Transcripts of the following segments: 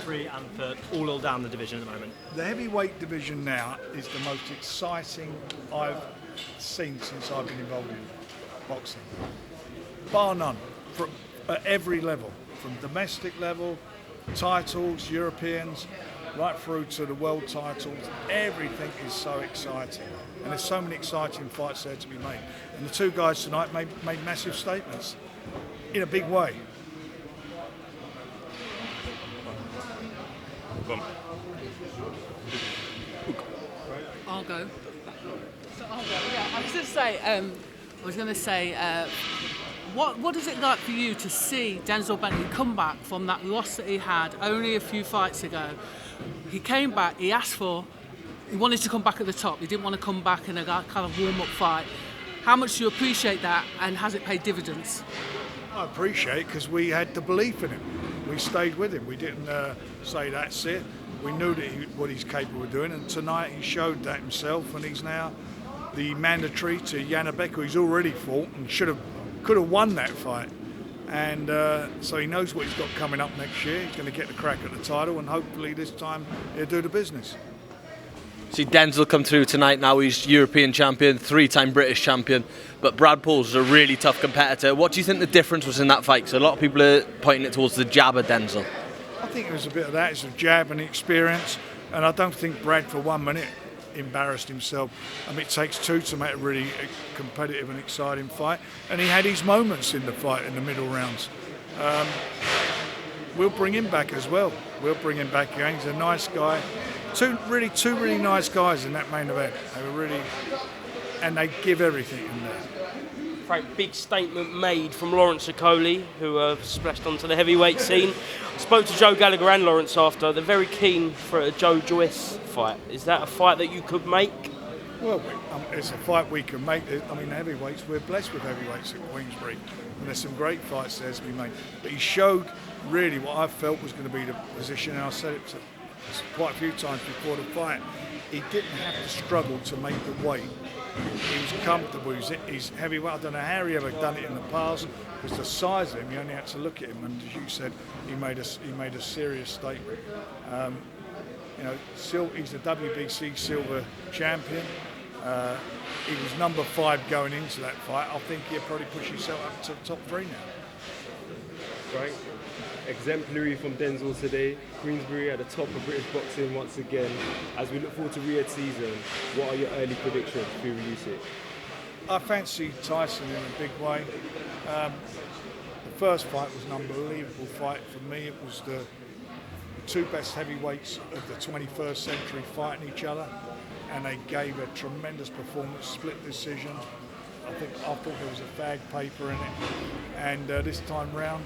3 and third, all down the division at the moment. The heavyweight division now is the most exciting I've seen since I've been involved in boxing. Bar none, at every level, from domestic level, titles, Europeans, right through to the world titles. Everything is so exciting. And there's so many exciting fights there to be made. And the two guys tonight made massive statements in a big way. I'll go. So I'll go. Yeah, I was going to say, what is it like for you to see Denzel Bentley come back from that loss that he had only a few fights ago? He came back. He wanted to come back at the top. He didn't want to come back in a kind of warm-up fight. How much do you appreciate that, and has it paid dividends? I appreciate it because we had the belief in him. We stayed with him. We didn't say that's it. We knew that what he's capable of doing, and tonight he showed that himself, and he's now the mandatory to Janabek, who he's already fought and could have won that fight. And so he knows what he's got coming up next year. He's going to get the crack at the title, and hopefully this time he'll do the business. See Denzel come through tonight. Now he's European champion, 3-time British champion, but Brad Paul's a really tough competitor. What do you think the difference was in that fight? So a lot of people are pointing it towards the jab of Denzel. I think it was a bit of that. It's a jab and experience, and I don't think Brad for 1 minute embarrassed himself. I mean, it takes two to make a really competitive and exciting fight, and he had his moments in the fight in the middle rounds. We'll bring him back as well. We'll bring him back again. He's a nice guy. Two really nice guys in that main event. They were really, and they give everything in there. Frank, big statement made from Lawrence Okoli, who splashed onto the heavyweight scene. I spoke to Joe Gallagher and Lawrence after. They're very keen for a Joe Joyce fight. Is that a fight that you could make? Well, it's a fight we can make. I mean, heavyweights, we're blessed with heavyweights at Queensbury, and there's some great fights there to be made. But he showed really what I felt was going to be the position, and I said it quite a few times before the fight. He didn't have to struggle to make the weight. He was comfortable. He's heavyweight. I don't know how he ever done it in the past, because the size of him, you only had to look at him, and as you said, he made a serious statement. He's a WBC silver champion. He was number 5 going into that fight. I think he'll probably push himself up to the top 3 now. Right. Exemplary from Denzel today. Queensbury at the top of British boxing once again. As we look forward to Riyadh season, what are your early predictions for Usyk? I fancy Tyson in a big way. The first fight was an unbelievable fight for me. It was the two best heavyweights of the 21st century fighting each other, and they gave a tremendous performance, split decision. I thought there was a fag paper in it, and this time round,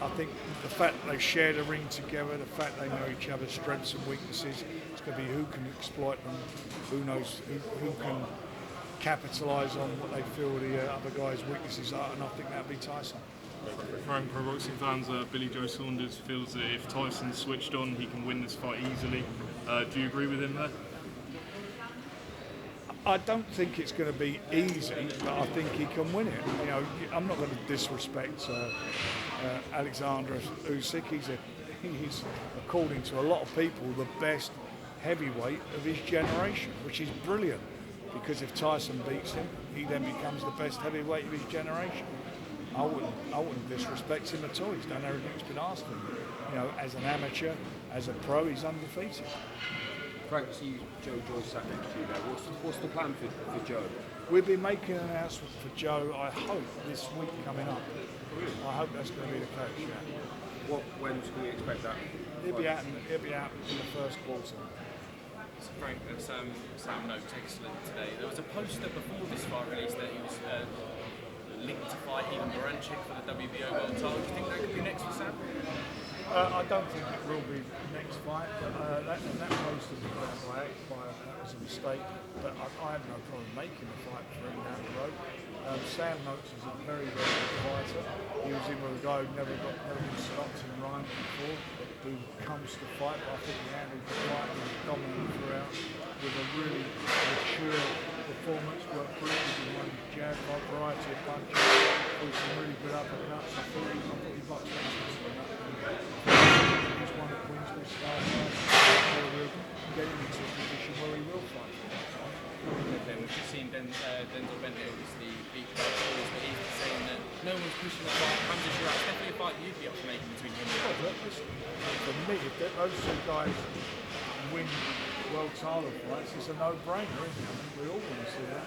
I think the fact that they shared a ring together, the fact they know each other's strengths and weaknesses, it's going to be who can exploit them, who knows who can capitalise on what they feel the other guy's weaknesses are, and I think that'll be Tyson. Frank, pro boxing fans, Billy Joe Saunders feels that if Tyson switched on, he can win this fight easily. Do you agree with him there? I don't think it's going to be easy, but I think he can win it. You know, I'm not going to disrespect Alexander Usyk. He's, according to a lot of people, the best heavyweight of his generation, which is brilliant, because if Tyson beats him, he then becomes the best heavyweight of his generation. I wouldn't disrespect him at all. He's done everything that's been asked of him. You know, as an amateur, as a pro, he's undefeated. Frank, see Joe Joyce sat next to you there. What's the plan for Joe? We'll be making an announcement for Joe, I hope, this week coming up. I hope that's going to be the case, yeah. When can we expect that? He'll be out in the first quarter. So Frank, Sam note excellent today. There was a poster before this fight released that he was linked to fight Ivan Baranchik for the WBO world title. Do you think that could be next for Sam? I don't think it will be next fight, but that poster that was a mistake. But I have no problem making a fight for him down the road. Sam Noakes is a very, very good fighter. He was in with a guy who never been stopped in Ryan before, who comes to fight. But I think he handled the fight and was dominant throughout with a really mature performance. Worked brilliantly with one jab, a variety of punches, with some really good uppercuts. I thought he boxed excellently. He's one the Queensbury style where we'll get him into a position where he will fight. Okay, we've just seen Denzel Bentley obviously beat Darren Till, but he's saying that no one's pushing the fight. Hamza Shiraz, definitely a fight you'd be up for making between him and Well, listen, for me, if those two guys win world title fights, it's a no-brainer, isn't it? I think we all want to see that.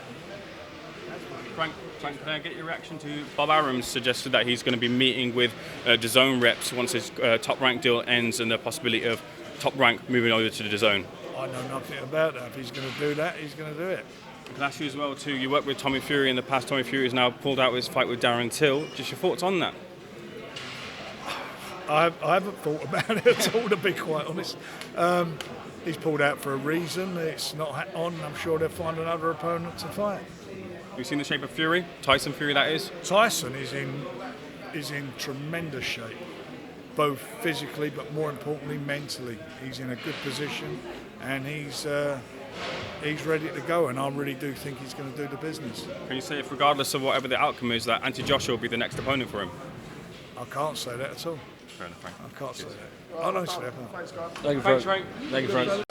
Frank, can I get your reaction to Bob Arum's suggested that he's going to be meeting with DAZN reps once his Top Rank deal ends and the possibility of Top Rank moving over to the DAZN? I know nothing about that. If he's going to do that, he's going to do it. I can ask you as well too, you worked with Tommy Fury in the past. Tommy Fury has now pulled out his fight with Darren Till. Just your thoughts on that? I haven't thought about it at all, to be quite honest. He's pulled out for a reason. It's not on. I'm sure they'll find another opponent to fight. Have you seen the shape of Fury? Tyson Fury, that is? Tyson is in tremendous shape, both physically but more importantly mentally. He's in a good position, and he's ready to go. And I really do think he's going to do the business. Can you say if, regardless of whatever the outcome is, that Anthony Joshua will be the next opponent for him? I can't say that at all. Fair enough, Frank. I can't say that. Honestly, I can't. Thank you, Frank. Thank you, Frank.